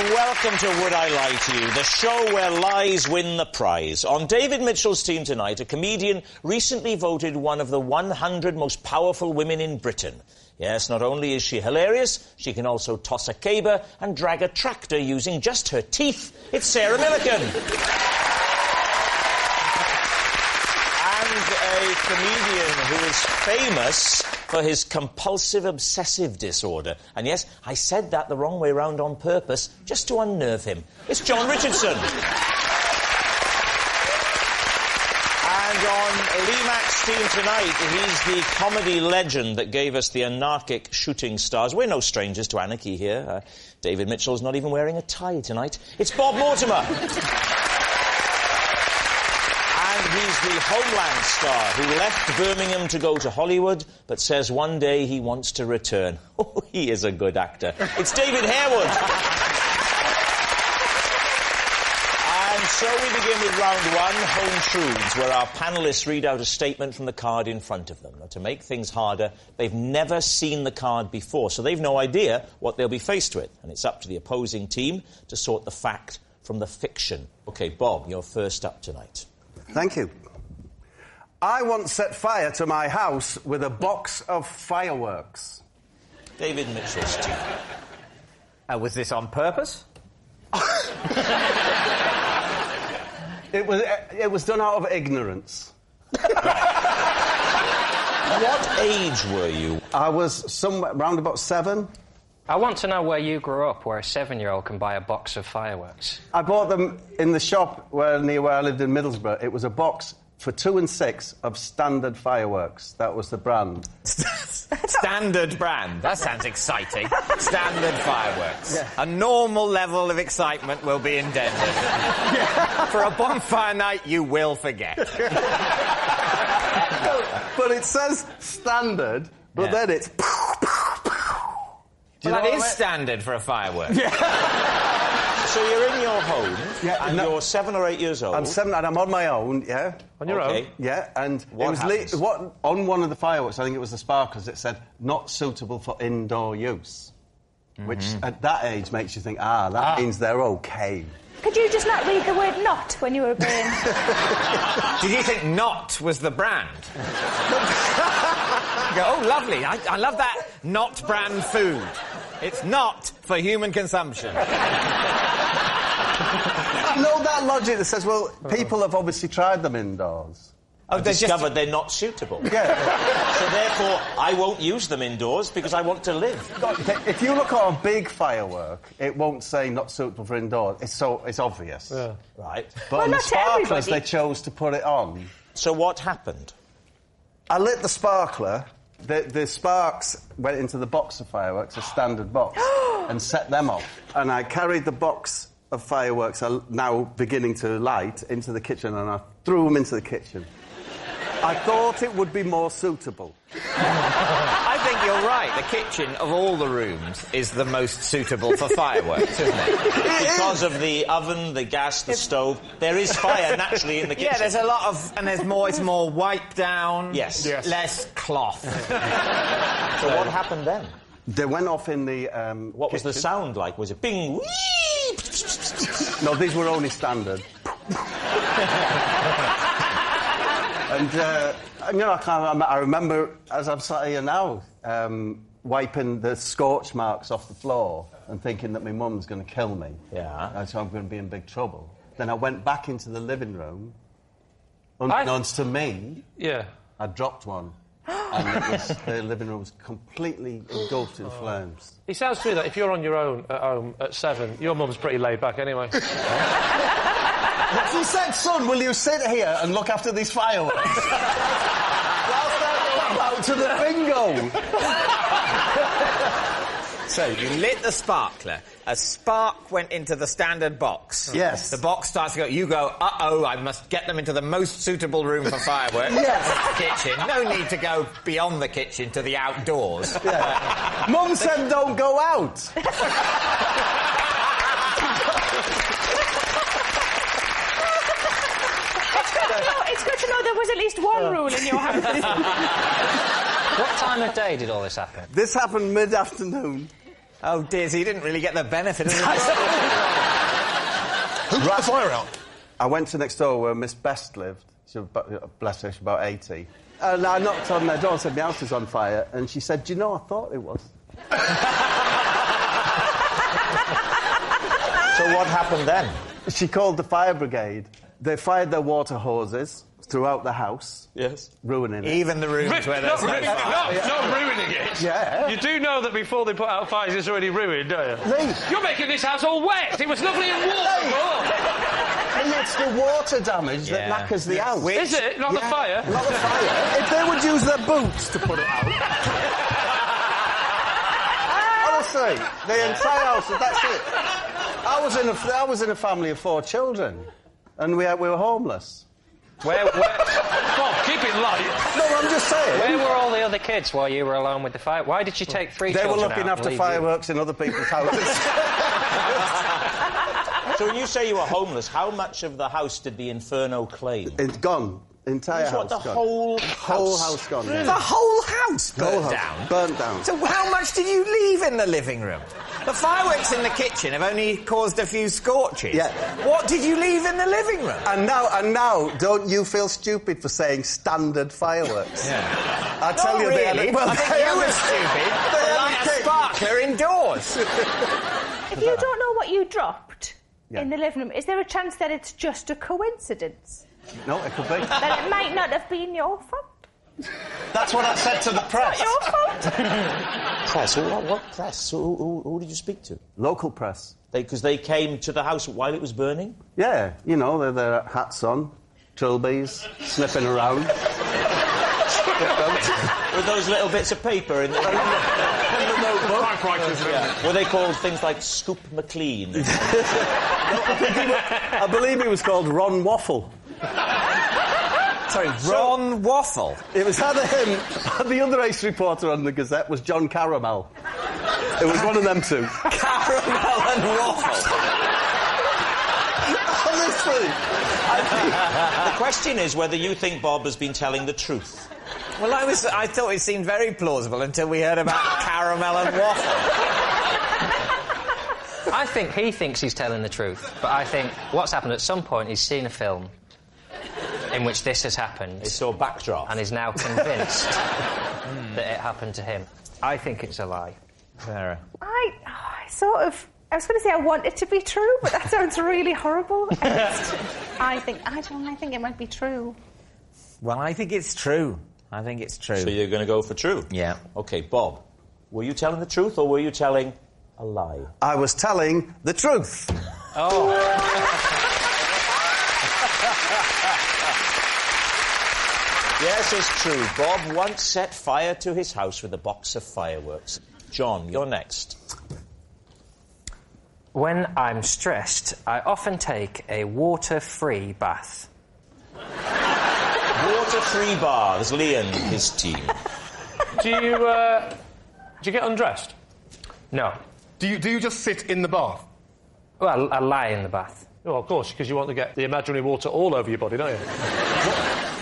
welcome to Would I Lie to You, the show where lies win the prize. On David Mitchell's team tonight, a comedian recently voted one of the 100 most powerful women in Britain. Yes, not only is she hilarious, she can also toss a caber and drag a tractor using just her teeth. It's Sarah Millican. And a comedian who is famous for his compulsive obsessive disorder. And yes, I said that the wrong way round on purpose, just to unnerve him. It's Jon Richardson. And on Lee Mack's team tonight, he's the comedy legend that gave us the anarchic shooting stars. We're no strangers to anarchy here. David Mitchell's not even wearing a tie tonight. It's Bob Mortimer. He's the Homeland star who left Birmingham to go to Hollywood, but says one day he wants to return. Oh, he is a good actor. It's David Harewood. And so we begin with round one, Home Truths, where our panellists read out a statement from the card in front of them. Now, to make things harder, they've never seen the card before, so they've no idea what they'll be faced with. And it's up to the opposing team to sort the fact from the fiction. OK, Bob, you're first up tonight. Thank you. I once set fire to my house with a box of fireworks. David Mitchell's team. Was this on purpose? It was done out of ignorance. What age were you? I was somewhere around about 7. I want to know where you grew up, where a 7-year-old can buy a box of fireworks. I bought them in the shop near where I lived in Middlesbrough. It was a box for 2 and 6 of Standard fireworks. That was the brand. Standard brand. That sounds exciting. Standard fireworks. Yeah. A normal level of excitement will be endeavoured. Yeah. For a bonfire night, you will forget. But it says Standard, but then it's... Well, that is standard for a firework. Yeah. So you're in your home, and you're 7 or 8 years old. I'm 7 and I'm on my own, yeah. On your own? Yeah, and what it was on one of the fireworks, I think it was the sparklers, it said, not suitable for indoor use. Which, at that age, makes you think, that means they're OK. Could you just not read the word not when you were being... Did you think not was the brand? You go, oh, lovely, I love that not brand food. It's not for human consumption. I know that logic that says, well, people have obviously tried them indoors. I've discovered they're not suitable. Yeah. So therefore, I won't use them indoors because I want to live. If you look at a big firework, it won't say not suitable for indoors. It's obvious. Yeah. Right. But on the sparklers, they chose to put it on. So what happened? I lit the sparkler. The sparks went into the box of fireworks, a Standard box, and set them off. And I carried the box of fireworks, now beginning to light, into the kitchen, and I threw them into the kitchen. I thought it would be more suitable. I think you're right. The kitchen, of all the rooms, is the most suitable for fireworks, isn't it? Because of the oven, the gas, the stove. There is fire naturally in the kitchen. Yeah, there's a lot of... And there's more... It's more wipe down. Yes. Less cloth. So what happened then? They went off in the What was the sound like? Was it bing, wee? No, these were only Standard. And, I remember, as I'm sat here now, wiping the scorch marks off the floor and thinking that my mum's going to kill me. Yeah. And so I'm going to be in big trouble. Then I went back into the living room. Unbeknownst to me, I dropped one. And the living room was completely engulfed in flames. It sounds to me that if you're on your own at home at 7, your mum's pretty laid back anyway. She said, son, will you sit here and look after these fireworks? Whilst I go out to the bingo. So, you lit the sparkler. A spark went into the Standard box. Yes. The box starts to go... You go, uh-oh, I must get them into the most suitable room for fireworks. Yes. The kitchen. No need to go beyond the kitchen to the outdoors. Yeah. Mum said don't go out. It's good to know there was at least one rule in your house. What time of day did all this happen? This happened mid-afternoon. Oh, dear, so you didn't really get the benefit of the... Who put the fire out? I went to next door where Miss Best lived. She was bless her, she's about 80. And I knocked on their door and said, my house is on fire. And she said, do you know, I thought it was. So what happened then? She called the fire brigade. They fired their water hoses throughout the house. Yes. Ruining it. Even the rooms where there's no fire. Not ruining it. Yeah. You do know that before they put out fires, it's already ruined, don't you? Lee. You're making this house all wet. It was lovely and warm. And it's the water damage that knackers the house. Is it? Not the fire? Not the fire. If they would use their boots to put it out... Honestly, the entire house, that's it. I was in a family of 4 children, and we were homeless. Where... Bob, keep it light. No, I'm just saying. Where were all the other kids while you were alone with the fire? Why did you take 3 They children were looking out after and leave fireworks in other people's houses. So when you say you were homeless, how much of the house did the Inferno claim? It's gone. Entire That's house what, the gone. whole house gone. Yeah. The whole house burnt Whole house down? burnt down. So how much did you leave in the living room? The fireworks in the kitchen have only caused a few scorches. Yeah. What did you leave in the living room? And now, don't you feel stupid for saying standard fireworks? Yeah. I tell Not you, really. I think you were stupid to light a sparkler indoors. If you don't know what you dropped in the living room, is there a chance that it's just a coincidence? No, it could be. That it might not have been your fault? That's what I said to the press. Not your fault? Press? What press? Who did you speak to? Local press. Because they came to the house while it was burning? Yeah, you know, they're their hats on, trilbies, sniffing around. With those little bits of paper in the notebook? Were they called things like Scoop McLean? I believe he was called Ron Waffle. Sorry, Ron Waffle? It was either him, the other ace reporter on the Gazette was John Caramel. It was one of them two. Caramel and Waffle. Honestly. The question is whether you think Bob has been telling the truth. Well, I thought it seemed very plausible until we heard about caramel and waffle. I think he thinks he's telling the truth, but I think what's happened at some point, he's seen a film in which this has happened. They saw backdraft. And is now convinced that it happened to him. I think it's a lie. Sarah. I was going to say I want it to be true, but that sounds really horrible. I think it might be true. Well, I think it's true. I think it's true. So you're going to go for true? Yeah. OK, Bob, were you telling the truth or were you telling a lie? I was telling the truth. Oh. Yes, it's true. Bob once set fire to his house with a box of fireworks. John, you're next. When I'm stressed, I often take a water-free bath. Water-free baths, Lee and his team. Do you get undressed? No. Do you just sit in the bath? Well, I lie in the bath. Oh, of course, because you want to get the imaginary water all over your body, don't you?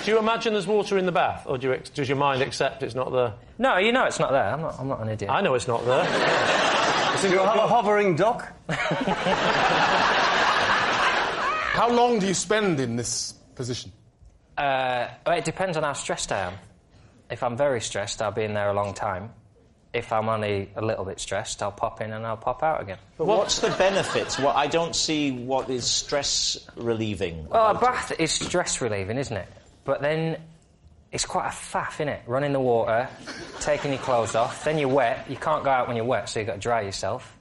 Do you imagine there's water in the bath, or does your mind accept it's not there? No, you know it's not there. I'm not an idiot. I know it's not there. Do you have a hovering duck? How long do you spend in this position? It depends on how stressed I am. If I'm very stressed, I'll be in there a long time. If I'm only a little bit stressed, I'll pop in and I'll pop out again. But what's the benefits? I don't see what is stress relieving. Well, a bath is stress relieving, isn't it? But then it's quite a faff, isn't it? Running the water, taking your clothes off, then you're wet. You can't go out when you're wet, so you've got to dry yourself.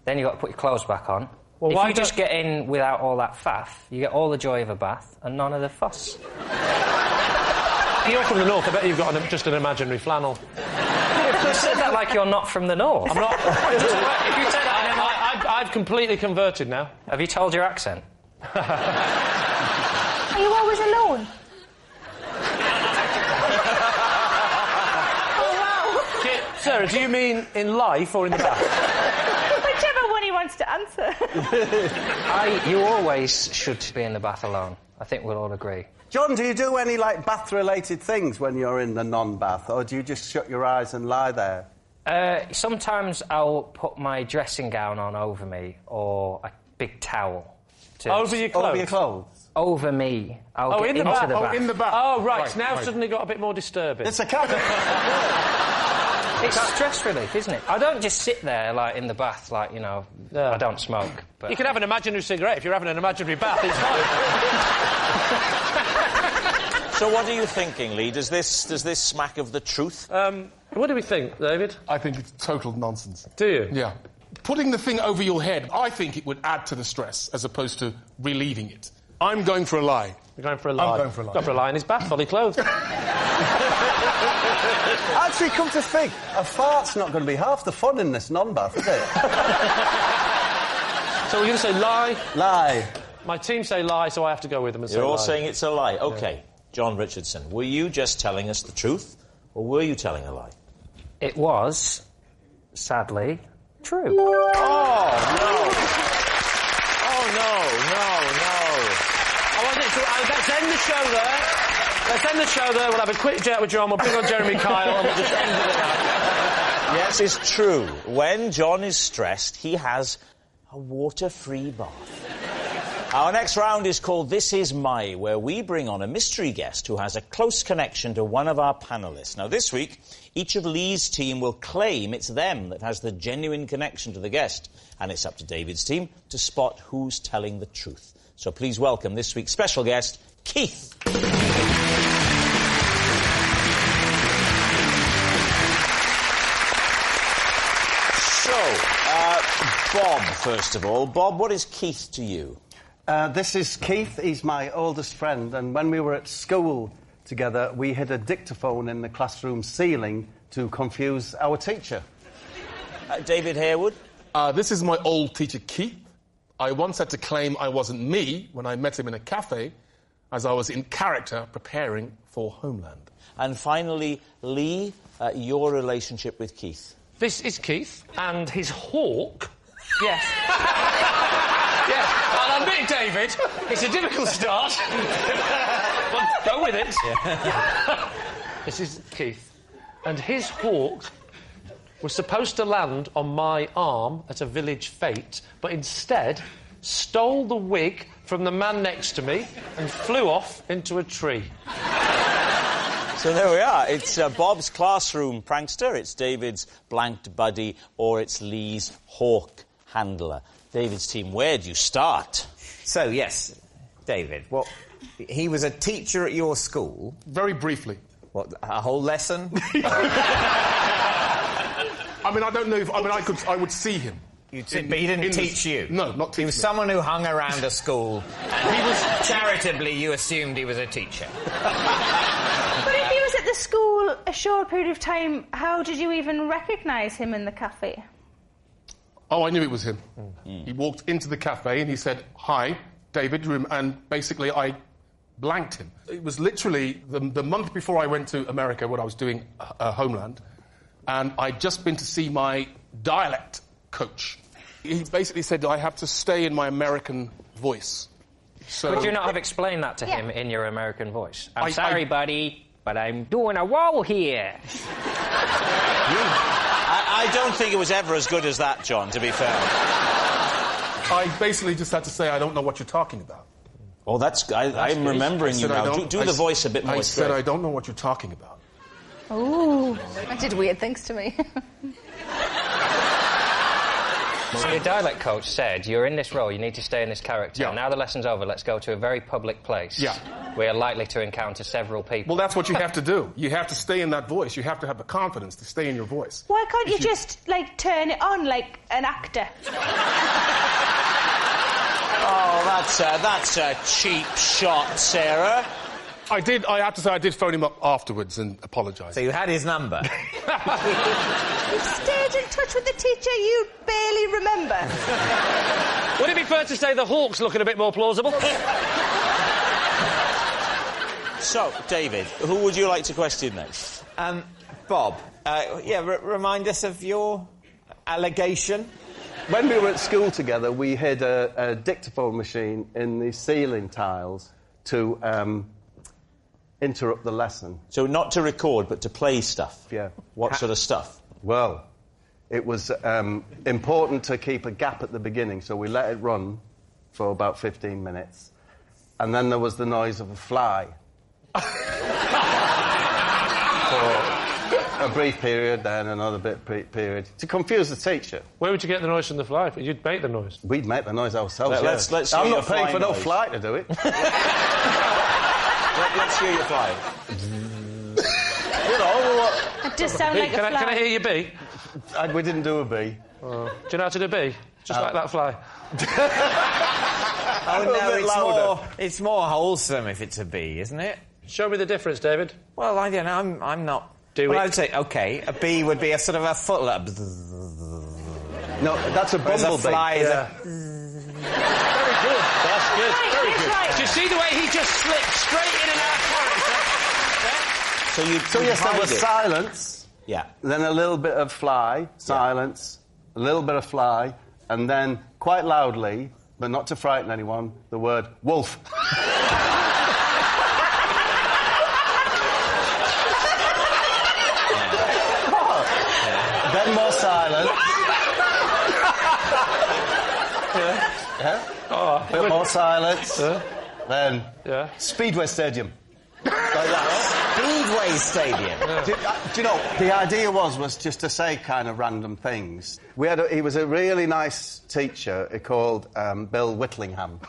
Then you've got to put your clothes back on. Well, if you just get in without all that faff, you get all the joy of a bath and none of the fuss. You're from the north, I bet you've got just an imaginary flannel. You said that like you're not from the north. I'm not... If you said that, I've completely converted now. have you told your accent? Are you always alone? Sarah, do you mean in life or in the bath? Whichever one he wants to answer. You always should be in the bath alone. I think we'll all agree. John, do you do any, bath-related things when you're in the non-bath, or do you just shut your eyes and lie there Sometimes I'll put my dressing gown on over me or a big towel. Over your clothes? Over your clothes? Over me. I'll get in the into bath. the bath. Oh, in the bath. Oh, right. Now suddenly got a bit more disturbing. It's a cat. It's stress relief, isn't it? I don't just sit there, like, in the bath, like, you know, I don't smoke. But... You can have an imaginary cigarette if you're having an imaginary bath. It's fine. So what are you thinking, Lee? Does this smack of the truth? What do we think, David? I think it's total nonsense. Do you? Yeah. Putting the thing over your head, I think it would add to the stress as opposed to relieving it. I'm going for a lie. You're going for a lie? I'm going for a lie. Going for a lie in his bath, fully clothed. Actually, come to think, a fart's not going to be half the fun in this non-bath, is it? So we're going to say lie? Lie. My team say lie, so I have to go with them and say You're lie. all saying it's a lie. OK, Jon Richardson, were you just telling us the truth, or were you telling a lie? It was, sadly, true. Oh, no. Oh, no. Let's end the show there. We'll have a quick chat with Jon. We'll bring on Jeremy Kyle and we'll just end it there. Yes, it's true. When Jon is stressed, he has a water-free bath. Our next round is called This Is My, where we bring on a mystery guest who has a close connection to one of our panellists. Now, this week, each of Lee's team will claim it's them that has the genuine connection to the guest, and it's up to David's team to spot who's telling the truth. So please welcome this week's special guest, Keith. Bob, first of all. Bob, what is Keith to you? This is Keith. He's my oldest friend, and when we were at school together, we hid a dictaphone in the classroom ceiling to confuse our teacher. David Harewood? This is my old teacher, Keith. I once had to claim I wasn't me when I met him in a cafe, as I was in character preparing for Homeland. And finally, Lee, your relationship with Keith. This is Keith, and his hawk... Yes. Yes, I'll admit, David, it's a difficult start. But go with it. Yeah. This is Keith. And his hawk was supposed to land on my arm at a village fete, but instead stole the wig from the man next to me and flew off into a tree. So there we are. It's Bob's classroom prankster, it's David's blanked buddy, or it's Lee's hawk handler. David's team, where do you start? So, yes, David, he was a teacher at your school? Very briefly. What, a whole lesson? I mean, I don't know if... I mean, I would see him. But he didn't teach you? No, not teach He was me. someone who hung around a school, and he was... Charitably, you assumed he was a teacher. But if he was at the school a short period of time, how did you even recognise him in the cafe? Oh, I knew it was him. He walked into the cafe and he said, "Hi, David," and basically I blanked him. It was literally the month before I went to America when I was doing Homeland, and I'd just been to see my dialect coach. He basically said I have to stay in my American voice. So Could you not have explained that to him in your American voice? I'm sorry, buddy, but I'm doing a roll here. I don't think it was ever as good as that, Jon, to be fair. I basically just had to say, I don't know what you're talking about. Oh, I'm remembering you now. Do the voice a bit more I straight. said, I don't know what you're talking about. Ooh, that did weird things to me. So your dialect coach said, you're in this role, you need to stay in this character. Yeah. Now the lesson's over, let's go to a very public place. Yeah. We are likely to encounter several people. Well, that's what you have to do. You have to stay in that voice. You have to have the confidence to stay in your voice. Why can't you just, like, turn it on like an actor? Oh, that's a cheap shot, Sarah. I have to say, I did phone him up afterwards and apologise. So you had his number? You stayed in touch with the teacher you barely remember. Would it be fair to say the hawk's looking a bit more plausible? So, David, who would you like to question next? Bob, remind us of your allegation. When we were at school together, we hid a dictaphone machine in the ceiling tiles to interrupt the lesson. So not to record, but to play stuff? Yeah. What sort of stuff? Well, it was important to keep a gap at the beginning, so we let it run for about 15 minutes. And then there was the noise of a fly. For a brief period, then another period, to confuse the teacher. Where would you get the noise from the fly? You'd make the noise. We'd make the noise ourselves, Let's I'm hear not paying for your no fly fly to do it. Let's hear your fly. You know, It does sound like a fly. Can I hear your bee? we didn't do a bee. Do you know how to do a bee? Just like that fly. Oh, A bit louder. it's more wholesome if it's a bee, isn't it? Show me the difference, David. Well, I don't know. I'm not... Do well, it. I would say, OK, a bee would be a sort of a foot... No, that's a Whereas bumblebee. a fly is Yeah. Very good. That's good. Very good. Right. Do you see the way he just slipped straight in and out of character? So yes, there was silence, Yeah. then a little bit of fly, silence, a little bit of fly, and then, quite loudly, but not to frighten anyone, the word wolf. Then more silence. Yeah? Oh, Bit more silence. Then yeah. Speedway Stadium. Speedway Stadium. Do you know, the idea was just to say kind of random things. He was a really nice teacher called Bill Whitlingham.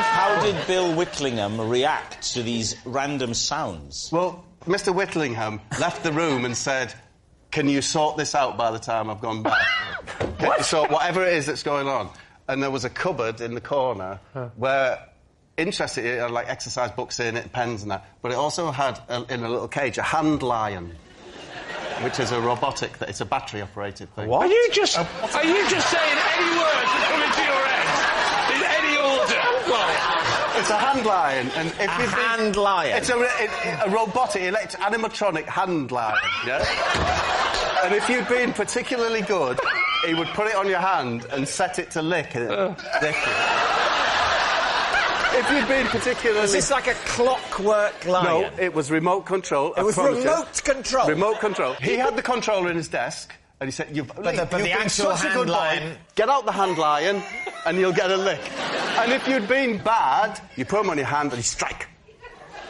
How did Bill Whitlingham react to these random sounds? Well, Mr. Whitlingham left the room and said, "Can you sort this out by the time I've gone back?" Can you sort whatever it is that's going on? And there was a cupboard in the corner where, interestingly, it had like exercise books in it, pens and that, but it also had, in a little cage, a hand lion, which is a robotic, it's a battery-operated thing. What? Are you just saying any words that come into your head? In any order? It's a hand lion, and if you hand lion? It's a robotic, animatronic hand lion, yeah? And if you'd been particularly good, he would put it on your hand and set it to lick it. If you'd been particularly... Was this like a clockwork lion? No, it was remote control. It was remote control? Remote control. He had the controller in his desk, and he said, But the actual hand lion... Get out the hand lion, and you'll get a lick. And if you'd been bad, you put him on your hand and you strike.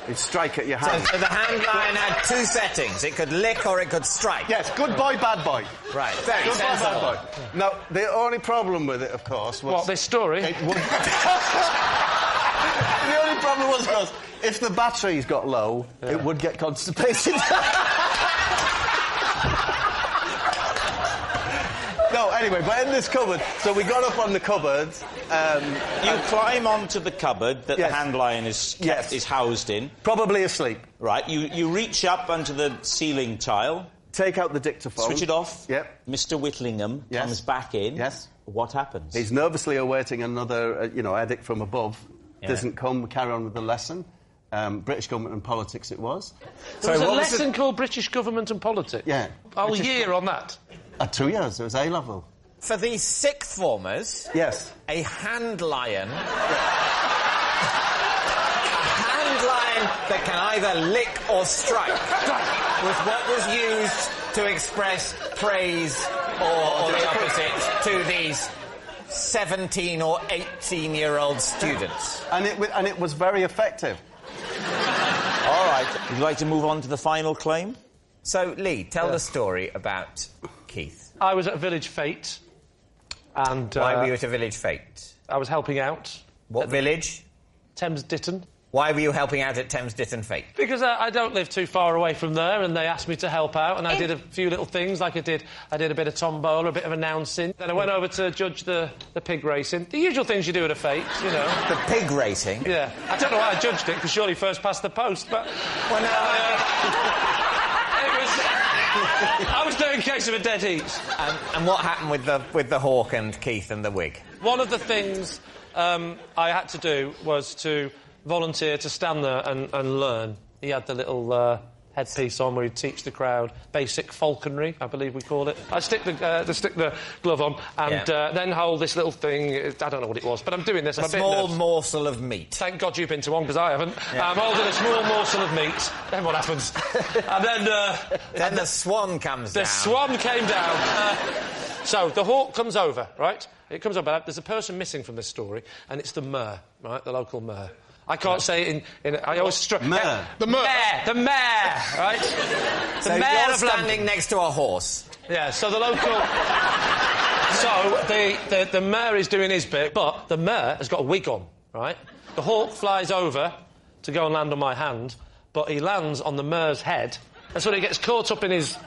You'd strike at your hand. So the hand lion had two settings. It could lick or it could strike. Yes, good boy, bad boy. Right, very Good boy, sensible. bad boy. Now, the only problem with it, of course, was... What, this story? It would... The only problem was, of course, if the batteries got low, it would get constipated. No, anyway, but in this cupboard, so we got up on the cupboard. You climb onto the cupboard that Yes. the hand lion is housed in. Probably asleep. Right, you reach up onto the ceiling tile, Take out the dictaphone. switch it off. Yep. Mr. Whitlingham Yes. comes back in. Yes. What happens? He's nervously awaiting another, edict from above. Yeah. Doesn't come, we carry on with the lesson. British government and politics it was. There was a what lesson called British Government and Politics? Yeah. Whole year on that? 2 years, it was A-level. For these sixth formers, Yes. a hand lion... that can either lick or strike was what was used to express praise or the opposite to these 17 or 18-year-old students. And it was very effective. All right. Would you like to move on to the final claim? So, Lee, tell the story about Keith. I was at a village fete, and... Why were you at a village fete? I was helping out. What village? Thames Ditton. Why were you helping out at Thames Ditton Fete? Because I don't live too far away from there, and they asked me to help out, and I did a few little things, like I did a bit of tombola, a bit of announcing. Then I went over to judge the pig racing. The usual things you do at a fete, you know. The pig racing? Yeah. I don't know why I judged it, because surely first past the post, but... Well, no, I was doing a case of a dead heat. And what happened with the hawk and Keith and the wig? One of the things I had to do was to volunteer to stand there and learn. He had the little headpiece on where you teach the crowd basic falconry, I believe we call it. I stick the glove on and then hold this little thing. I don't know what it was, but I'm doing this. A small morsel of meat. Thank God you've been to one, because I haven't. Yeah. I'm holding a small morsel of meat. Then what happens? And then the swan comes down. The swan came down. So the hawk comes over, right? It comes over. There's a person missing from this story, and it's the mayor, right? The local mayor. I can't say it in I always struggle. The mayor, right? So the mayor of standing next to a horse. Yeah, so the local... So the mayor is doing his bit, but the mayor has got a wig on, right? The hawk flies over to go and land on my hand, but he lands on the mayor's head, and so he gets caught up in his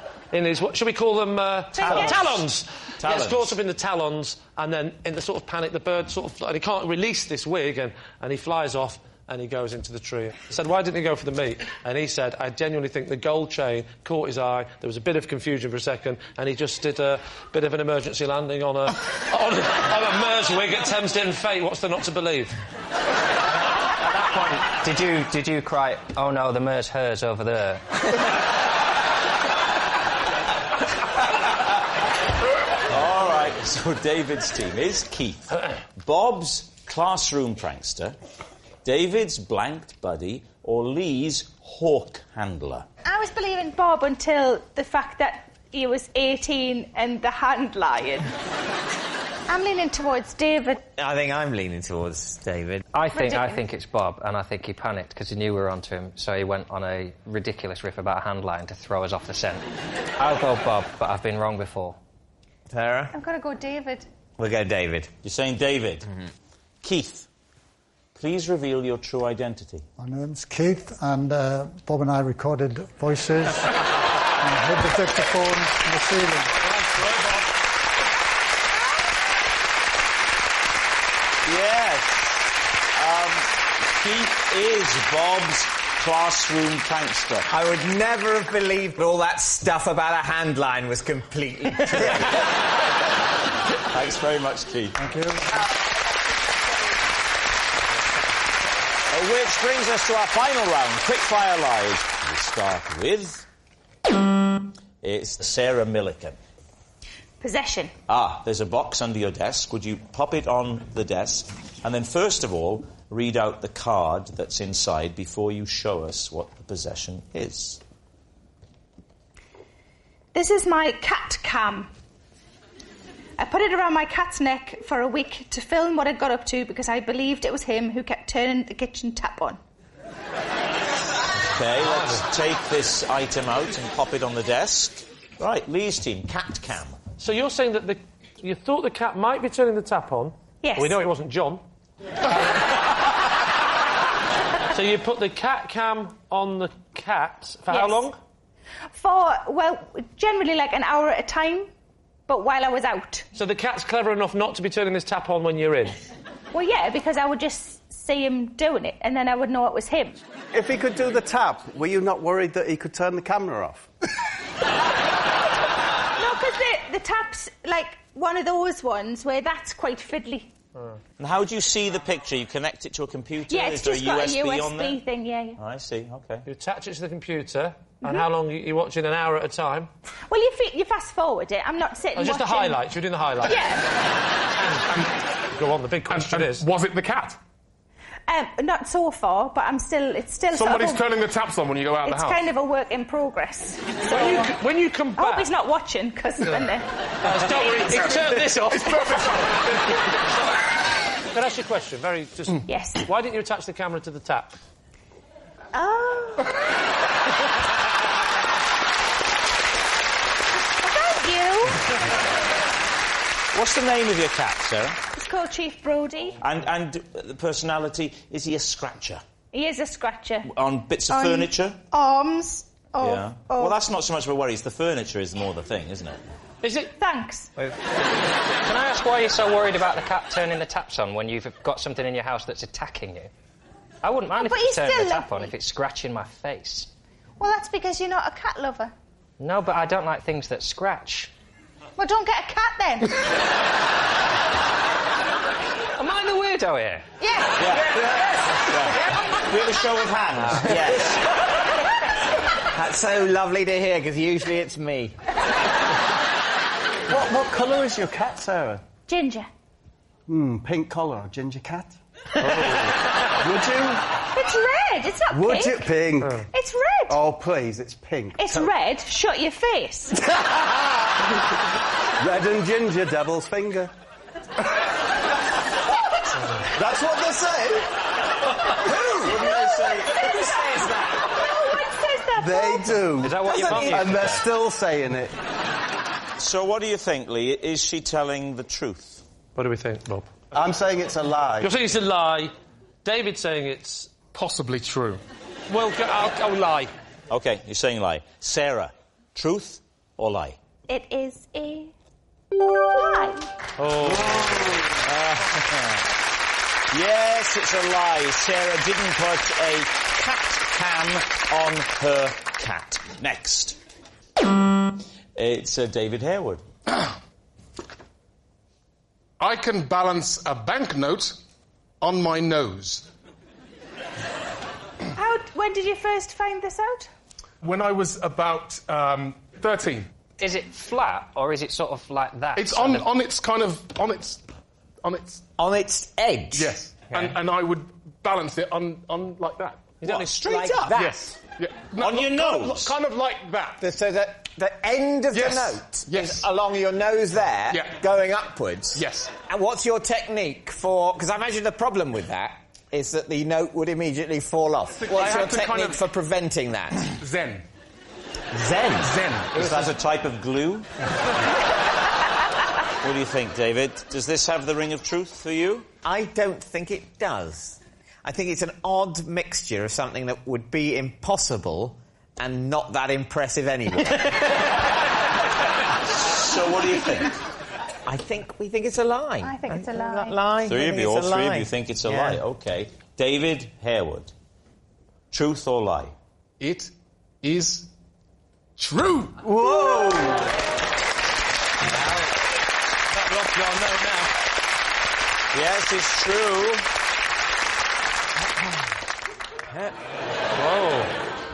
what should we call them? Talons. He gets caught up in the talons, and then in the sort of panic, the bird and he can't release this wig, and he flies off. And he goes into the tree. I said, why didn't he go for the meat? And he said, I genuinely think the gold chain caught his eye. There was a bit of confusion for a second, and he just did a bit of an emergency landing on a mare's wig at Thamesden Fate. What's there not to believe? At that point, did you cry, oh no, the mare's hers over there? All right, so David's team is Keith. Bob's classroom prankster, David's blanked buddy, or Lee's hawk handler? I was believing Bob until the fact that he was 18 and the hand lying. I'm leaning towards David. I think I'm leaning towards David. I think it's Bob, and I think he panicked because he knew we were onto him, so he went on a ridiculous riff about a hand lying to throw us off the scent. I'll go Bob, but I've been wrong before. Sarah? I'm going to go David. We'll go David. You're saying David? Mm-hmm. Keith, please reveal your true identity. My name's Keith, and Bob and I recorded voices and hid the dictaphone in the ceiling. Yes. Keith is Bob's classroom prankster. I would never have believed that all that stuff about a hand line was completely true. Thanks very much, Keith. Thank you. Which brings us to our final round, Quickfire Live. We start with... It's Sarah Millican. Possession. There's a box under your desk. Would you pop it on the desk? And then, first of all, read out the card that's inside before you show us what the possession is. This is my cat cam. I put it around my cat's neck for a week to film what I got up to because I believed it was him who kept turning the kitchen tap on. OK, let's take this item out and pop it on the desk. Right, Lee's team, cat cam. So you're saying that you thought the cat might be turning the tap on? Yes. We know it wasn't John. So you put the cat cam on the cat for how long? For, well, generally like an hour at a time, but while I was out. So the cat's clever enough not to be turning this tap on when you're in? Well, yeah, because I would just see him doing it, and then I would know it was him. If he could do the tap, were you not worried that he could turn the camera off? No, because the tap's like one of those ones where that's quite fiddly. And how do you see the picture? You connect it to a computer? Yeah, it's Is there just a got USB a on there? USB thing, yeah. I see, OK. You attach it to the computer, and how long are you watching? An hour at a time? Well, you fast forward it. I'm not sitting Oh, just watching... the highlights. You're doing the highlights. Yeah. Go on, the big question is... Was it the cat? Not so far, but it's still Somebody's sort of turning the taps on when you go out of the house. It's kind of a work in progress. So, When you come I back... hope he's not watching, because then... Don't worry, turn this off. It's perfect. Can I ask you a question? Yes. Why didn't you attach the camera to the tap? Oh. Thank you. What's the name of your cat, Sarah? It's called Chief Brody. And the personality, is he a scratcher? He is a scratcher. On bits of furniture? Arms. Yeah. Well, that's not so much of a worry. It's the furniture is more the thing, isn't it? Is it? Thanks. Can I ask why you're so worried about the cat turning the taps on when you've got something in your house that's attacking you? I wouldn't mind if it's turning the tap on, if it's scratching my face. Well, that's because you're not a cat lover. No, but I don't like things that scratch. Well, don't get a cat then. Am I the weirdo here? Yeah. With a show of hands, yes. That's so lovely to hear, because usually it's me. What colour is your cat, Sarah? Ginger. Pink collar, ginger cat. Oh. Would you? It's red. It's not Would pink. you? Pink. It's red. Oh, please, it's pink. It's red. Shut your face. Red and ginger, devil's finger. That's what they say. Who? Wouldn't they say? Who says that? No one says that. They do. Is that what your mum used And to they're say? still saying it. So what do you think, Lee? Is she telling the truth? What do we think, Bob? I'm saying it's a lie. You're saying it's a lie. David's saying it's... Possibly true. Well, I'll lie. OK, you're saying lie. Sarah, truth or lie? It is a lie. Yes, it's a lie. Sarah didn't put a cat cam on her cat. Next. It's David Harewood. I can balance a banknote on my nose. When did you first find this out? When I was about 13. Is it flat, or is it sort of like that? It's on its kind of... On its edge? Yes. And I would balance it on like that. What, straight like up? that? Yes. Yeah. On your nose? Kind of like that. So that the end of Yes. the note Yes. is along your nose there, Yeah. going upwards. Yes. And what's your technique for... Because I imagine the problem with that is that the note would immediately fall off. What's your technique for preventing that? Zen. Zen. Is that a type of glue? What do you think, David? Does this have the ring of truth for you? I don't think it does. I think it's an odd mixture of something that would be impossible and not that impressive anyway. So what do you think? We think it's a lie. I think it's a lie. Lie. Three of you, all three of you think it's a Yeah. lie. OK. David Harewood. Truth or lie? It is true. Whoa! That Rob's got a note now. Yes, it's true. Whoa.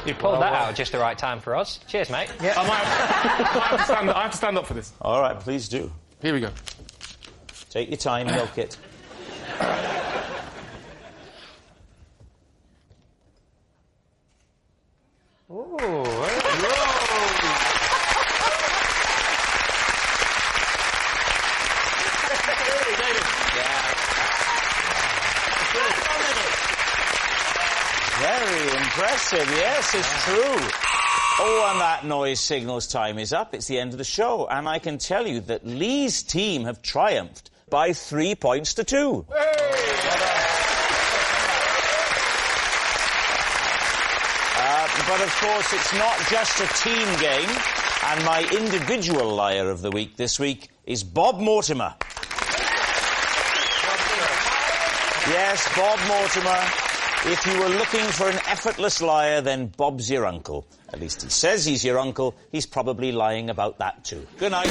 You pulled that out at just the right time for us. Cheers, mate. I have to stand up for this. All right, please do. Here we go. Take your time, milk it. Very impressive. Yes, it's true. Oh, and that noise signals time is up. It's the end of the show. And I can tell you that Lee's team have triumphed by 3 points to 2. But, of course, it's not just a team game. And my individual liar of the week this week is Bob Mortimer. Yes, Bob Mortimer. If you were looking for an effortless liar, then Bob's your uncle. At least he says he's your uncle. He's probably lying about that too. Good night.